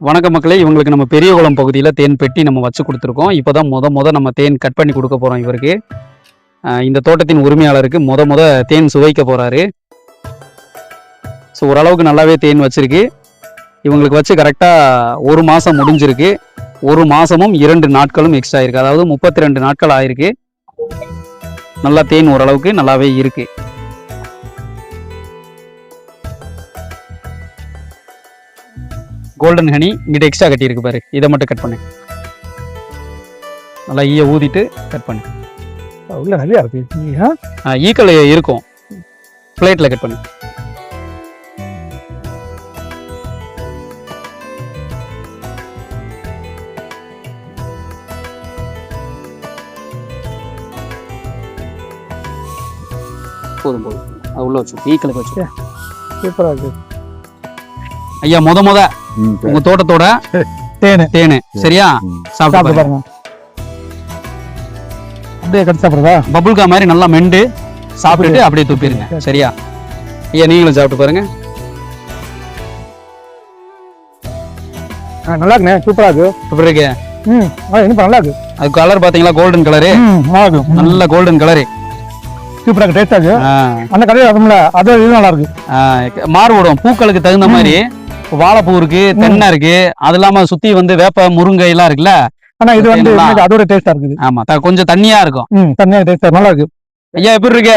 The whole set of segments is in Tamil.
வணக்க மக்களே, இவங்களுக்கு நம்ம பெரியகுளம் பகுதியில் தேன் பெட்டி நம்ம வச்சு கொடுத்துருக்கோம். இப்போ தான் முத நம்ம தேன் கட் பண்ணி கொடுக்க போகிறோம் இவருக்கு. இந்த தோட்டத்தின் உரிமையாளருக்கு முத தேன் சுவைக்க போகிறாரு. ஸோ ஓரளவுக்கு நல்லாவே தேன் வச்சுருக்கு. இவங்களுக்கு வச்சு கரெக்டாக 1 மாதம் முடிஞ்சிருக்கு. 1 மாதமும் 2 நாட்களும் எக்ஸ்ட்ரா இருக்குது. அதாவது 32 நாட்கள் ஆயிருக்கு. நல்லா தேன் ஓரளவுக்கு நல்லாவே இருக்குது. கோல்டன் ஹனி இங்கிட்ட எக்ஸ்ட்ரா கட்டி இருக்கு பாரு. இதை மட்டும் கட் பண்ணு. நல்லா ஈய ஊதிட்டு கட் பண்ணு. உள்ள நிறையா இருக்கு. ஈக்கள் இருக்கும். பிளேட்ல கட் பண்ணு. போதும் அது உள்ள வச்சு ஈக்களுக்கு வச்சு. சூப்பரா இருக்கு ஐயா. முத உங்க தோட்டத்தோட தேனு சரியா? சாப்பிட்டு பாருங்க. அப்படியே கட்டி சாப்பிடுறதா? பபுல்கா மாதிரி நல்லா மெண்டு சாப்பிட்டுட்டு அப்படியே துப்பிடுங்க சரியா? ஐயா நீங்களும் சாப்பிட்டு பாருங்க. நல்லா இருக்குண்ணே. சூப்பரா இருக்கு. எப்படி இருக்கு? நல்லா இருக்கு. அது கலர் பாத்தீங்களா? Golden colour. நல்ல கோல்டன் கலரு. சூப்பரா இருக்கு. டேஸ்டா இருக்கு. அந்த கடையில் அதுல அது இது நல்லா இருக்கு. மாறுபடும் பூக்களுக்கு தகுந்த மாதிரி. வாழைப்பூ இருக்கு, தென்னை இருக்கு, அது இல்லாம சுத்தி வேப்ப முருங்கை எல்லாம் இருக்குல்ல. ஆனா இது அதோட டேஸ்டா இருக்குது. ஆமா, கொஞ்சம் தண்ணியா இருக்கும். தண்ணியா டேஸ்டா நல்லா இருக்கு. ஐயா எப்படி இருக்கு?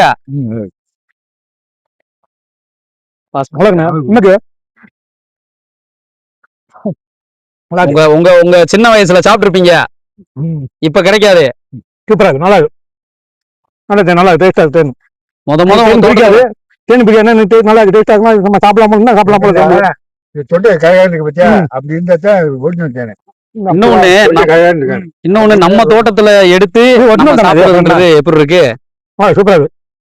உங்க உங்க சின்ன வயசுல சாப்பிட்டு இருப்பீங்க, இப்ப கிடைக்காது. சூப்பரா இருக்கு. நல்லா இருக்கு. நல்லா டேஸ்டா இருக்கு. முத பிடிக்காது. தேன் பிடிக்காது. நல்லா இருக்கு. டேஸ்டா இருக்கும். நம்ம சாப்பிடலாம். இன்னொன்னு நம்ம தோட்டத்துல எடுத்து எப்படி இருக்கு? சூப்பரா இருக்கு.